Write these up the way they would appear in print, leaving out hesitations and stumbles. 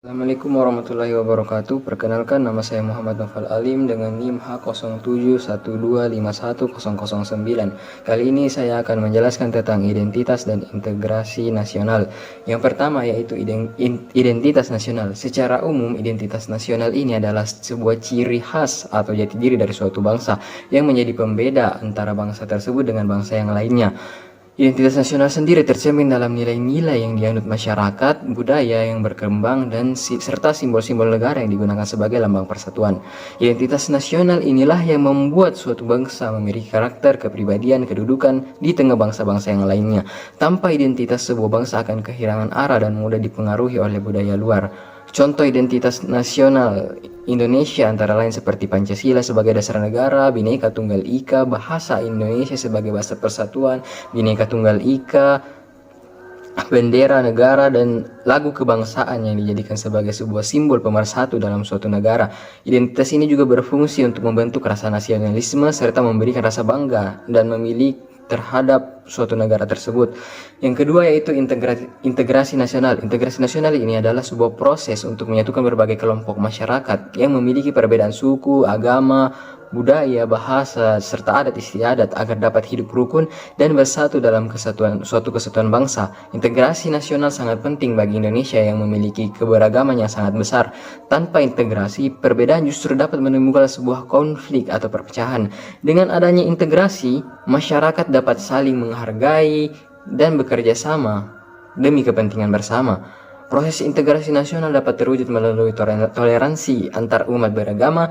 Assalamualaikum warahmatullahi wabarakatuh. Perkenalkan, nama saya Muhammad Nofal Alim dengan NIM H0712511009. Kali ini saya akan menjelaskan tentang identitas dan integrasi nasional. Yang pertama yaitu identitas nasional. Secara umum, identitas nasional ini adalah sebuah ciri khas atau jati diri dari suatu bangsa yang menjadi pembeda antara bangsa tersebut dengan bangsa yang lainnya. Identitas nasional sendiri tercermin dalam nilai-nilai yang dianut masyarakat, budaya yang berkembang, dan serta simbol-simbol negara yang digunakan sebagai lambang persatuan. Identitas nasional inilah yang membuat suatu bangsa memiliki karakter, kepribadian, kedudukan di tengah bangsa-bangsa yang lainnya. Tanpa identitas, sebuah bangsa akan kehilangan arah dan mudah dipengaruhi oleh budaya luar. Contoh identitas nasional Indonesia antara lain seperti Pancasila sebagai dasar negara, Bhinneka Tunggal Ika, bahasa Indonesia sebagai bahasa persatuan, Bhinneka Tunggal Ika, bendera negara, dan lagu kebangsaan yang dijadikan sebagai sebuah simbol pemersatu dalam suatu negara. Identitas ini juga berfungsi untuk membentuk rasa nasionalisme serta memberikan rasa bangga dan memiliki terhadap suatu negara tersebut. Yang kedua yaitu integrasi nasional. Integrasi nasional ini adalah sebuah proses untuk menyatukan berbagai kelompok masyarakat yang memiliki perbedaan suku, agama, budaya, bahasa, serta adat istiadat agar dapat hidup rukun dan bersatu dalam suatu kesatuan bangsa. Integrasi nasional sangat penting bagi Indonesia yang memiliki keberagaman yang sangat besar. Tanpa integrasi, perbedaan justru dapat menimbulkan sebuah konflik atau perpecahan. Dengan adanya integrasi, masyarakat dapat saling menghargai dan bekerja sama demi kepentingan bersama. Proses integrasi nasional dapat terwujud melalui toleransi antar umat beragama,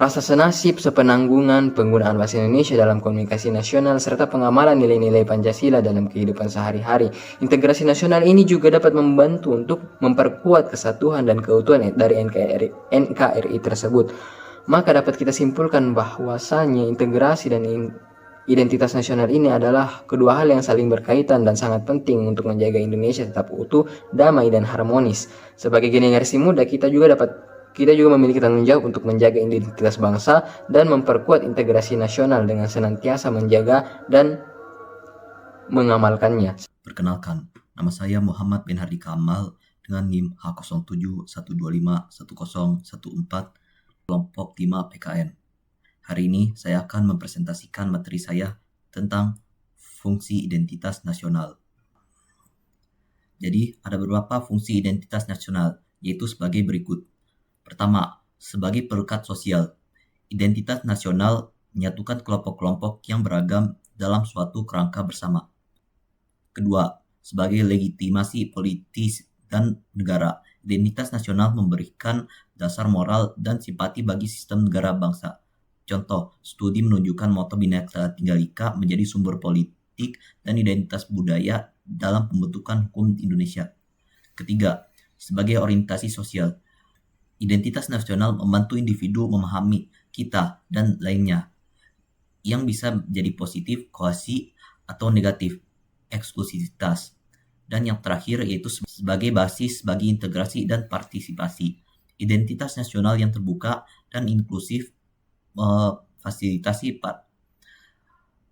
rasa senasib, sepenanggungan, penggunaan bahasa Indonesia dalam komunikasi nasional, serta pengamalan nilai-nilai Pancasila dalam kehidupan sehari-hari. Integrasi nasional ini juga dapat membantu untuk memperkuat kesatuan dan keutuhan dari NKRI tersebut. Maka dapat kita simpulkan bahwasannya integrasi dan identitas nasional ini adalah kedua hal yang saling berkaitan dan sangat penting untuk menjaga Indonesia tetap utuh, damai, dan harmonis. Sebagai generasi muda, kita juga memiliki tanggung jawab untuk menjaga identitas bangsa dan memperkuat integrasi nasional dengan senantiasa menjaga dan mengamalkannya. Perkenalkan, nama saya Muhammad bin Hardi Kamal dengan NIM H0712511014 kelompok 5 PKN. Hari ini saya akan mempresentasikan materi saya tentang fungsi identitas nasional. Jadi, ada beberapa fungsi identitas nasional, yaitu sebagai berikut. Pertama, sebagai perekat sosial. Identitas nasional menyatukan kelompok-kelompok yang beragam dalam suatu kerangka bersama. Kedua, sebagai legitimasi politis dan negara. Identitas nasional memberikan dasar moral dan simpati bagi sistem negara bangsa. Contoh, studi menunjukkan moto Bhinneka Tunggal Ika menjadi sumber politik dan identitas budaya dalam pembentukan hukum Indonesia. Ketiga, sebagai orientasi sosial. Identitas nasional membantu individu memahami kita dan lainnya, yang bisa jadi positif, kohesi, atau negatif, eksklusivitas. Dan yang terakhir yaitu sebagai basis bagi integrasi dan partisipasi. Identitas nasional yang terbuka dan inklusif memfasilitasi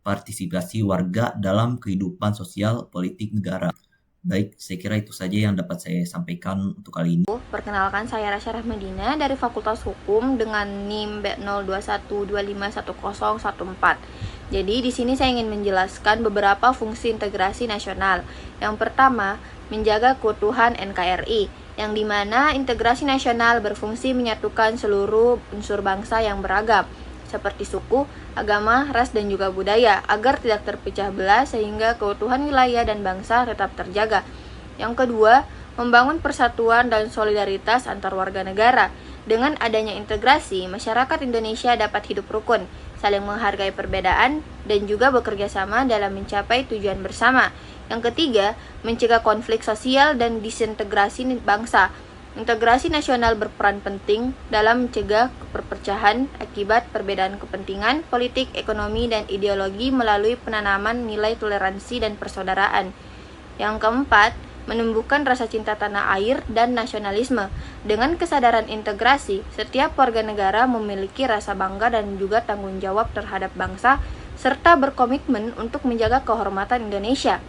partisipasi warga dalam kehidupan sosial politik negara. Baik, saya kira itu saja yang dapat saya sampaikan untuk kali ini. Perkenalkan, saya Rasya Rahmadina dari Fakultas Hukum dengan NIM B021251014. Jadi di sini saya ingin menjelaskan beberapa fungsi integrasi nasional. Yang pertama, menjaga keutuhan NKRI, yang dimana integrasi nasional berfungsi menyatukan seluruh unsur bangsa yang beragam, seperti suku, agama, ras, dan juga budaya, agar tidak terpecah belah sehingga keutuhan wilayah dan bangsa tetap terjaga. Yang kedua, membangun persatuan dan solidaritas antar warga negara. Dengan adanya integrasi, masyarakat Indonesia dapat hidup rukun, saling menghargai perbedaan, dan juga bekerja sama dalam mencapai tujuan bersama. Yang ketiga, mencegah konflik sosial dan disintegrasi bangsa. Integrasi nasional berperan penting dalam mencegah perpecahan akibat perbedaan kepentingan, politik, ekonomi, dan ideologi melalui penanaman nilai toleransi dan persaudaraan. Yang keempat, menumbuhkan rasa cinta tanah air dan nasionalisme. Dengan kesadaran integrasi, setiap warga negara memiliki rasa bangga dan juga tanggung jawab terhadap bangsa, serta berkomitmen untuk menjaga kehormatan Indonesia.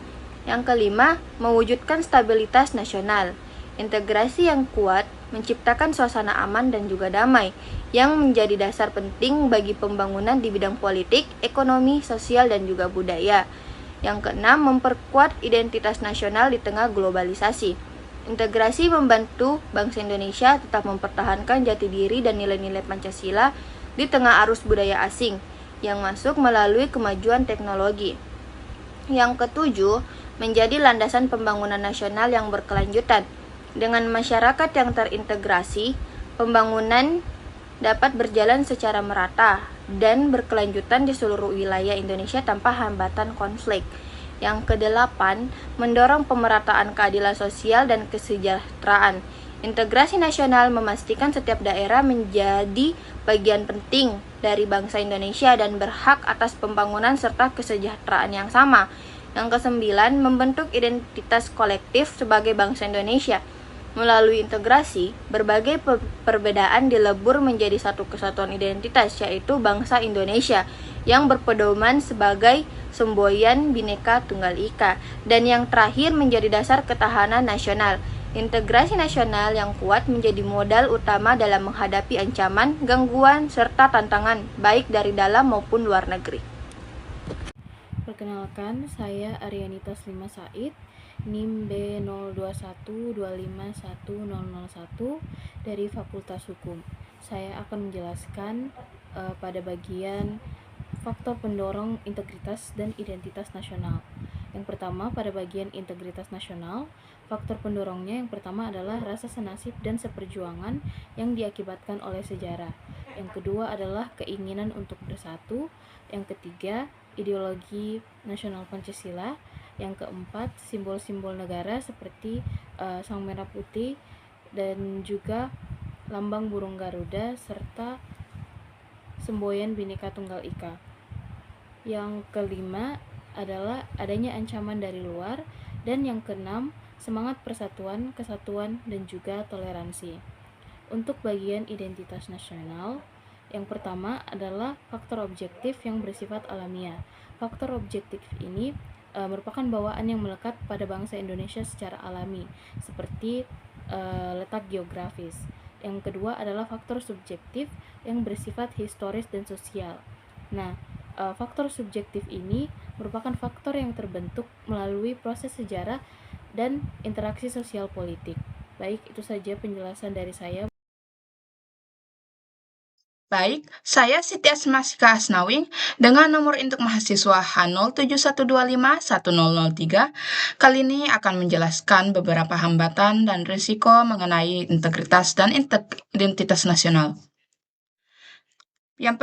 Yang kelima, mewujudkan stabilitas nasional. Integrasi yang kuat menciptakan suasana aman dan juga damai, yang menjadi dasar penting bagi pembangunan di bidang politik, ekonomi, sosial, dan juga budaya. Yang keenam, memperkuat identitas nasional di tengah globalisasi. Integrasi membantu bangsa Indonesia tetap mempertahankan jati diri dan nilai-nilai Pancasila di tengah arus budaya asing yang masuk melalui kemajuan teknologi. Yang ketujuh, menjadi landasan pembangunan nasional yang berkelanjutan. Dengan masyarakat yang terintegrasi, pembangunan dapat berjalan secara merata dan berkelanjutan di seluruh wilayah Indonesia tanpa hambatan konflik. Yang kedelapan, mendorong pemerataan keadilan sosial dan kesejahteraan. Integrasi nasional memastikan setiap daerah menjadi bagian penting dari bangsa Indonesia dan berhak atas pembangunan serta kesejahteraan yang sama. Yang kesembilan, membentuk identitas kolektif sebagai bangsa Indonesia. Melalui integrasi, berbagai perbedaan dilebur menjadi satu kesatuan identitas, yaitu bangsa Indonesia, yang berpedoman sebagai semboyan Bhinneka Tunggal Ika. Dan yang terakhir, menjadi dasar ketahanan nasional. Integrasi nasional yang kuat menjadi modal utama dalam menghadapi ancaman, gangguan, serta tantangan, baik dari dalam maupun luar negeri. Perkenalkan, saya Aryanita Slima Said, NIM B0212511001 dari Fakultas Hukum. Saya akan menjelaskan pada bagian faktor pendorong integritas dan identitas nasional. Yang pertama, pada bagian integritas nasional, faktor pendorongnya yang pertama adalah rasa senasib dan seperjuangan yang diakibatkan oleh sejarah. Yang kedua adalah keinginan untuk bersatu. Yang ketiga, ideologi nasional Pancasila. Yang keempat, simbol-simbol negara seperti sang merah putih dan juga lambang burung Garuda serta semboyan Bhinneka Tunggal Ika. Yang kelima adalah adanya ancaman dari luar, dan yang keenam, semangat persatuan, kesatuan, dan juga toleransi. Untuk bagian identitas nasional, yang pertama adalah faktor objektif yang bersifat alamiah. Faktor objektif ini merupakan bawaan yang melekat pada bangsa Indonesia secara alami, seperti letak geografis. Yang kedua adalah faktor subjektif yang bersifat historis dan sosial. Nah, faktor subjektif ini merupakan faktor yang terbentuk melalui proses sejarah dan interaksi sosial politik. Baik, itu saja penjelasan dari saya. Baik, saya Siti Asmasika Asnawing dengan nomor induk mahasiswa H071251003. Kali ini akan menjelaskan beberapa hambatan dan risiko mengenai integritas dan identitas nasional. Yang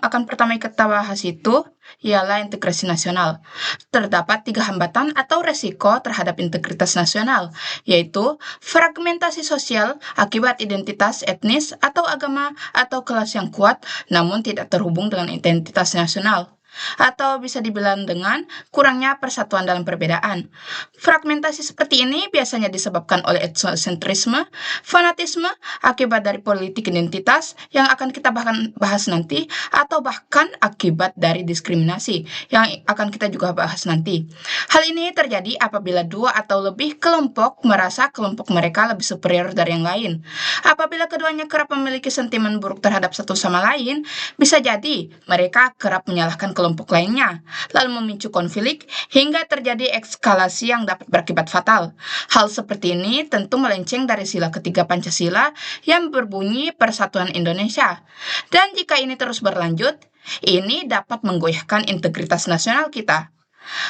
akan pertama kita bahas itu ialah integrasi nasional. Terdapat 3 hambatan atau resiko terhadap integritas nasional, yaitu fragmentasi sosial akibat identitas etnis atau agama atau kelas yang kuat namun tidak terhubung dengan identitas nasional, atau bisa dibilang dengan kurangnya persatuan dalam perbedaan. Fragmentasi seperti ini biasanya disebabkan oleh etnosentrisme, fanatisme akibat dari politik identitas yang akan kita bahas nanti, atau bahkan akibat dari diskriminasi yang akan kita juga bahas nanti. Hal ini terjadi apabila 2 atau lebih kelompok merasa kelompok mereka lebih superior dari yang lain. Apabila keduanya kerap memiliki sentimen buruk terhadap satu sama lain, bisa jadi mereka kerap menyalahkan kelompok lainnya, lalu memicu konflik hingga terjadi eskalasi yang dapat berakibat fatal. Hal seperti ini tentu melenceng dari sila ketiga Pancasila yang berbunyi Persatuan Indonesia. Dan jika ini terus berlanjut, ini dapat menggoyahkan integritas nasional kita.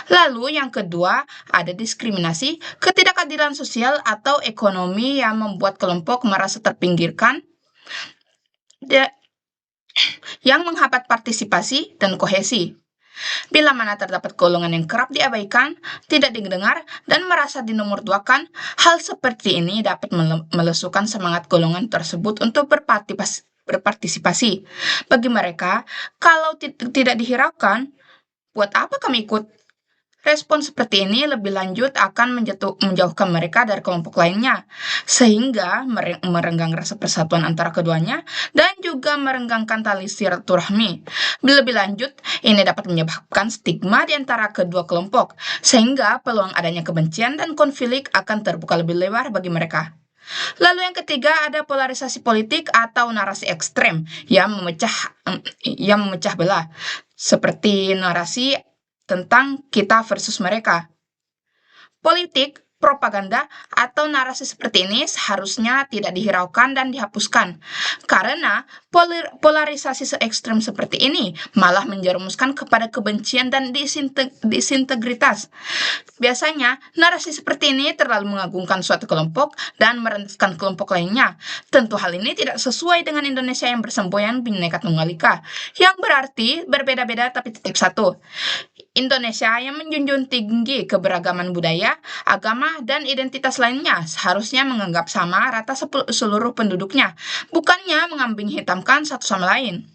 Lalu yang kedua, ada diskriminasi, ketidakadilan sosial atau ekonomi yang membuat kelompok merasa terpinggirkan, yang menghambat partisipasi dan kohesi. Bila mana terdapat golongan yang kerap diabaikan, tidak didengar, dan merasa dinomorduakan, hal seperti ini dapat melesukan semangat golongan tersebut untuk berpartisipasi. Bagi mereka, kalau tidak dihiraukan, buat apa kami ikut? Respon seperti ini lebih lanjut akan menjauhkan mereka dari kelompok lainnya, sehingga merenggang rasa persatuan antara keduanya dan juga merenggangkan tali silaturahmi. Lebih lanjut, ini dapat menyebabkan stigma di antara kedua kelompok, sehingga peluang adanya kebencian dan konflik akan terbuka lebih lebar bagi mereka. Lalu yang ketiga ada polarisasi politik atau narasi ekstrem yang memecah belah, seperti narasi tentang kita versus mereka. Politik, propaganda, atau narasi seperti ini seharusnya tidak dihiraukan dan dihapuskan, karena polarisasi se-ekstrem seperti ini malah menjerumuskan kepada kebencian dan disintegritas. Biasanya, narasi seperti ini terlalu mengagungkan suatu kelompok dan merendahkan kelompok lainnya. Tentu hal ini tidak sesuai dengan Indonesia yang bersemboyan Bhinneka Tunggal Ika, yang berarti berbeda-beda tapi tetap satu. Indonesia yang menjunjung tinggi keberagaman budaya, agama, dan identitas lainnya seharusnya menganggap sama rata seluruh penduduknya, bukannya mengambing hitamkan satu sama lain.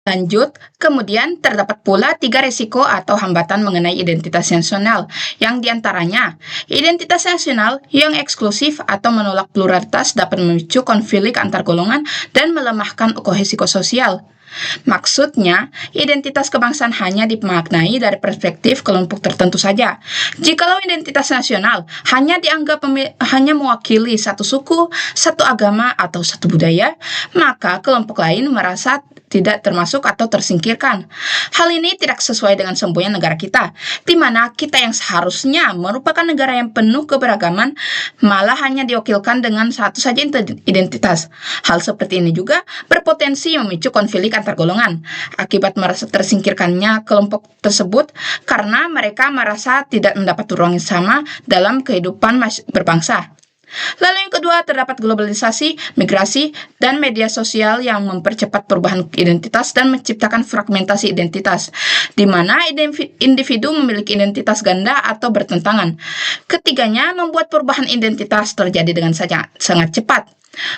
Lanjut, kemudian terdapat pula 3 risiko atau hambatan mengenai identitas nasional, yang diantaranya, identitas nasional yang eksklusif atau menolak pluralitas dapat memicu konflik antar golongan dan melemahkan kohesi sosial. Maksudnya, identitas kebangsaan hanya dimaknai dari perspektif kelompok tertentu saja. Jikalau identitas nasional hanya dianggap hanya mewakili satu suku, satu agama, atau satu budaya, maka kelompok lain merasa tidak termasuk atau tersingkirkan. Hal ini tidak sesuai dengan semboyan negara kita, di mana kita yang seharusnya merupakan negara yang penuh keberagaman, malah hanya diwakilkan dengan satu saja identitas. Hal seperti ini juga berpotensi memicu konflik antar golongan, akibat merasa tersingkirkannya kelompok tersebut karena mereka merasa tidak mendapat ruang yang sama dalam kehidupan berbangsa. Lalu yang kedua, terdapat globalisasi, migrasi, dan media sosial yang mempercepat perubahan identitas dan menciptakan fragmentasi identitas, di mana individu memiliki identitas ganda atau bertentangan. Ketiganya membuat perubahan identitas terjadi dengan sangat cepat.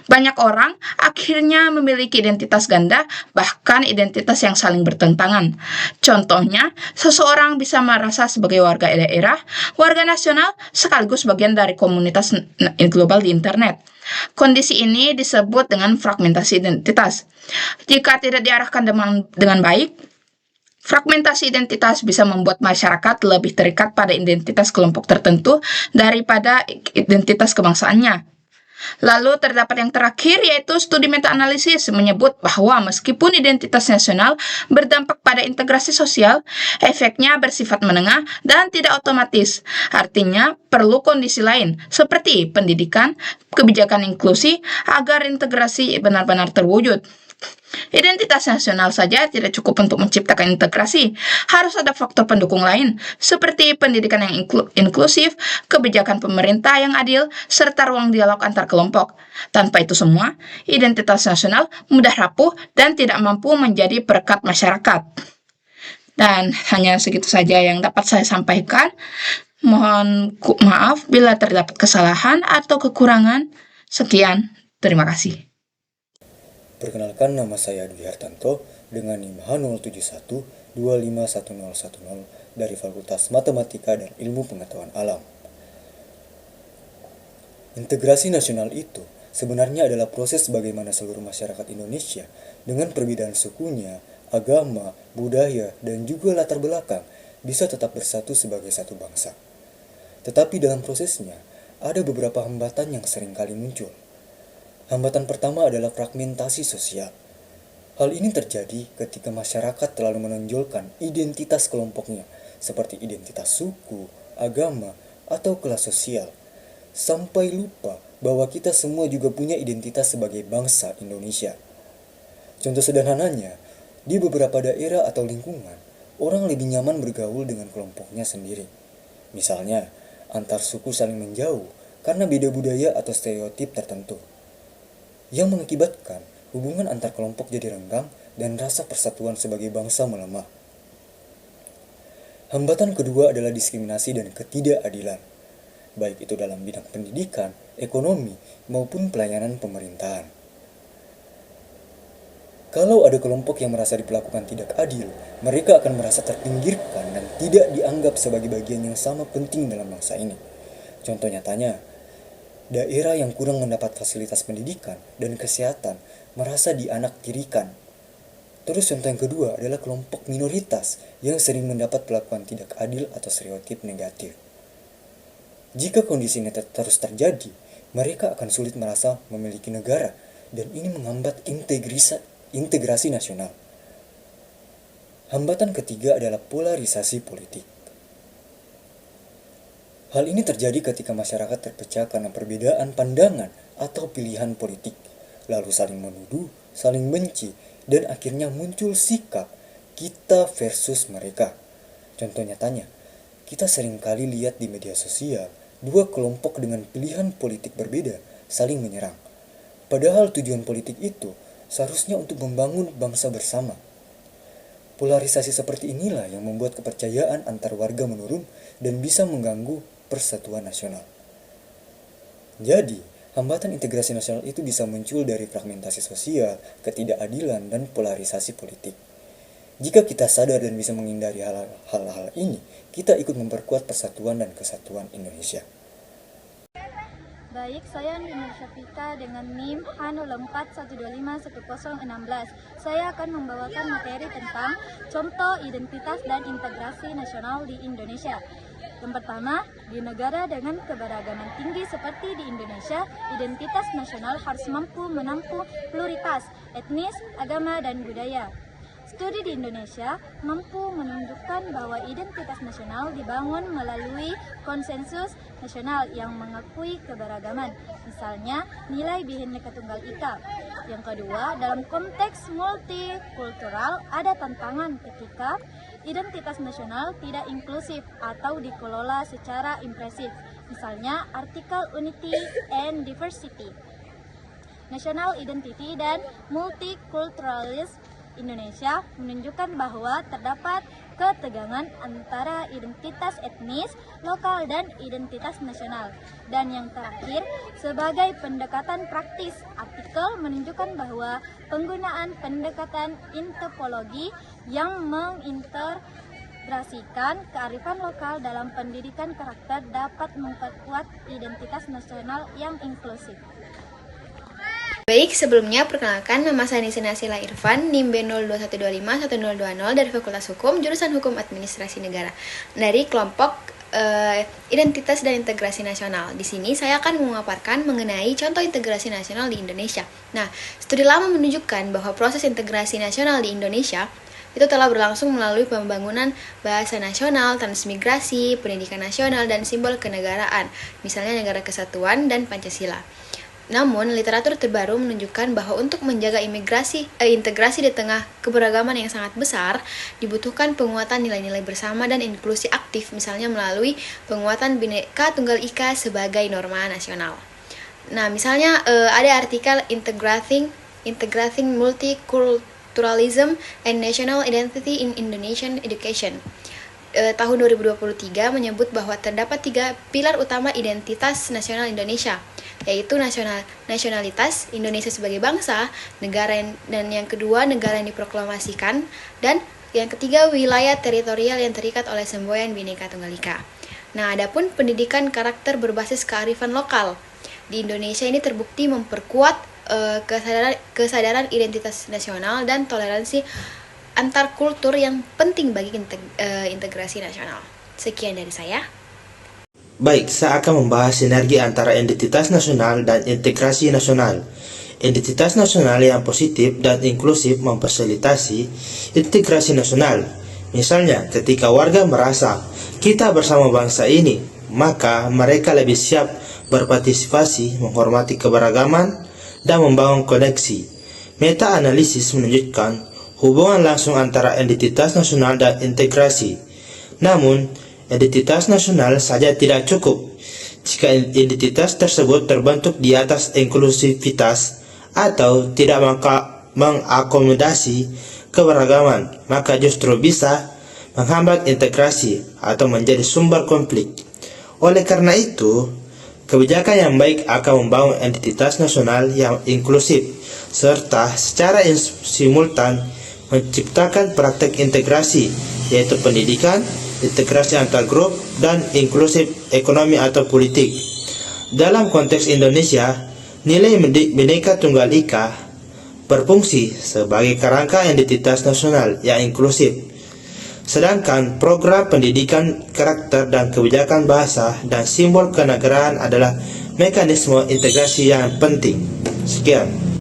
Banyak orang akhirnya memiliki identitas ganda, bahkan identitas yang saling bertentangan. Contohnya, seseorang bisa merasa sebagai warga daerah, warga nasional, sekaligus bagian dari komunitas global di internet. Kondisi ini disebut dengan fragmentasi identitas. Jika tidak diarahkan dengan baik, fragmentasi identitas bisa membuat masyarakat lebih terikat pada identitas kelompok tertentu daripada identitas kebangsaannya. Lalu terdapat yang terakhir, yaitu studi meta-analisis menyebut bahwa meskipun identitas nasional berdampak pada integrasi sosial, efeknya bersifat menengah dan tidak otomatis. Artinya perlu kondisi lain seperti pendidikan, kebijakan inklusi agar integrasi benar-benar terwujud. Identitas nasional saja tidak cukup untuk menciptakan integrasi. Harus ada faktor pendukung lain, seperti pendidikan yang inklusif, kebijakan pemerintah yang adil, serta ruang dialog antar kelompok. Tanpa itu semua, identitas nasional mudah rapuh dan tidak mampu menjadi perekat masyarakat. Dan hanya segitu saja yang dapat saya sampaikan. Mohon maaf bila terdapat kesalahan atau kekurangan. Sekian, terima kasih. Perkenalkan, nama saya Dwi Hartanto dengan NIM H0712511010 dari Fakultas Matematika dan Ilmu Pengetahuan Alam. Integrasi nasional itu sebenarnya adalah proses bagaimana seluruh masyarakat Indonesia dengan perbedaan sukunya, agama, budaya, dan juga latar belakang bisa tetap bersatu sebagai satu bangsa. Tetapi dalam prosesnya, ada beberapa hambatan yang seringkali muncul. Hambatan pertama adalah fragmentasi sosial. Hal ini terjadi ketika masyarakat terlalu menonjolkan identitas kelompoknya, seperti identitas suku, agama, atau kelas sosial, sampai lupa bahwa kita semua juga punya identitas sebagai bangsa Indonesia. Contoh sederhananya, di beberapa daerah atau lingkungan, orang lebih nyaman bergaul dengan kelompoknya sendiri. Misalnya, antar suku saling menjauh karena beda budaya atau stereotip tertentu, yang mengakibatkan hubungan antar kelompok jadi renggang dan rasa persatuan sebagai bangsa melemah. Hambatan kedua adalah diskriminasi dan ketidakadilan, baik itu dalam bidang pendidikan, ekonomi, maupun pelayanan pemerintahan. Kalau ada kelompok yang merasa diperlakukan tidak adil, mereka akan merasa terpinggirkan dan tidak dianggap sebagai bagian yang sama penting dalam bangsa ini. Contoh nyatanya, daerah yang kurang mendapat fasilitas pendidikan dan kesehatan merasa dianaktirikan. Terus contoh yang kedua adalah kelompok minoritas yang sering mendapat perlakuan tidak adil atau stereotip negatif. Jika kondisi ini terus terjadi, mereka akan sulit merasa memiliki negara dan ini menghambat integrasi nasional. Hambatan ketiga adalah polarisasi politik. Hal ini terjadi ketika masyarakat terpecah karena perbedaan pandangan atau pilihan politik, lalu saling menuduh, saling benci, dan akhirnya muncul sikap kita versus mereka. Contoh nyatanya, kita seringkali lihat di media sosial, dua kelompok dengan pilihan politik berbeda saling menyerang. Padahal tujuan politik itu seharusnya untuk membangun bangsa bersama. Polarisasi seperti inilah yang membuat kepercayaan antar warga menurun dan bisa mengganggu persatuan nasional. Jadi, hambatan integrasi nasional itu bisa muncul dari fragmentasi sosial, ketidakadilan, dan polarisasi politik. Jika kita sadar dan bisa menghindari hal-hal ini, kita ikut memperkuat persatuan dan kesatuan Indonesia. Baik, saya Nur Syafika dengan NIM H04125116. Saya akan membawakan materi tentang contoh identitas dan integrasi nasional di Indonesia. Yang pertama, di negara dengan keberagaman tinggi seperti di Indonesia, identitas nasional harus mampu menampung pluralitas etnis, agama, dan budaya. Studi di Indonesia mampu menunjukkan bahwa identitas nasional dibangun melalui konsensus nasional yang mengakui keberagaman, misalnya nilai Bhinneka Tunggal Ika. Yang kedua, dalam konteks multikultural ada tantangan ketika identitas nasional tidak inklusif atau dikelola secara impresif, misalnya artikel Unity and Diversity, National Identity, dan Multiculturalism. Indonesia menunjukkan bahwa terdapat ketegangan antara identitas etnis, lokal, dan identitas nasional. Dan yang terakhir, sebagai pendekatan praktis, artikel menunjukkan bahwa penggunaan pendekatan antropologi yang mengintegrasikan kearifan lokal dalam pendidikan karakter dapat memperkuat identitas nasional yang inklusif. Baik, sebelumnya perkenalkan nama saya Nisina Irfan, NIM B021251020 dari Fakultas Hukum, jurusan Hukum Administrasi Negara, dari kelompok Identitas dan Integrasi Nasional. Di sini saya akan memaparkan mengenai contoh integrasi nasional di Indonesia. Nah, studi lama menunjukkan bahwa proses integrasi nasional di Indonesia itu telah berlangsung melalui pembangunan bahasa nasional, transmigrasi, pendidikan nasional, dan simbol kenegaraan, misalnya Negara Kesatuan dan Pancasila. Namun, literatur terbaru menunjukkan bahwa untuk menjaga integrasi di tengah keberagaman yang sangat besar, dibutuhkan penguatan nilai-nilai bersama dan inklusi aktif, misalnya melalui penguatan Bhinneka Tunggal Ika sebagai norma nasional. Nah, misalnya ada artikel Integrating Multiculturalism and National Identity in Indonesian Education. Tahun 2023 menyebut bahwa terdapat 3 pilar utama identitas nasional Indonesia, yaitu nasionalitas Indonesia sebagai bangsa, dan yang kedua negara yang diproklamasikan, dan yang ketiga wilayah teritorial yang terikat oleh semboyan Bhinneka Tunggal Ika. Nah, adapun pendidikan karakter berbasis kearifan lokal di Indonesia ini terbukti memperkuat kesadaran identitas nasional dan toleransi antar kultur yang penting bagi integrasi nasional. Sekian dari saya. Baik, saya akan membahas sinergi antara identitas nasional dan integrasi nasional. Identitas nasional yang positif dan inklusif memfasilitasi integrasi nasional. Misalnya, ketika warga merasa kita bersama bangsa ini, maka mereka lebih siap berpartisipasi, menghormati keberagaman, dan membangun koneksi. Meta-analisis menunjukkan hubungan langsung antara identitas nasional dan integrasi. Namun, identitas nasional saja tidak cukup. Jika identitas tersebut terbentuk di atas inklusivitas atau tidak mengakomodasi keberagaman, maka justru bisa menghambat integrasi atau menjadi sumber konflik. Oleh karena itu, Kebijakan yang baik akan membangun identitas nasional yang inklusif, serta secara simultan menciptakan praktek integrasi, yaitu pendidikan, integrasi antar grup, dan inklusif ekonomi atau politik. Dalam konteks Indonesia, nilai Bhinneka Tunggal Ika berfungsi sebagai kerangka identitas nasional yang inklusif. Sedangkan program pendidikan karakter dan kebijakan bahasa dan simbol kenegaraan adalah mekanisme integrasi yang penting. Sekian.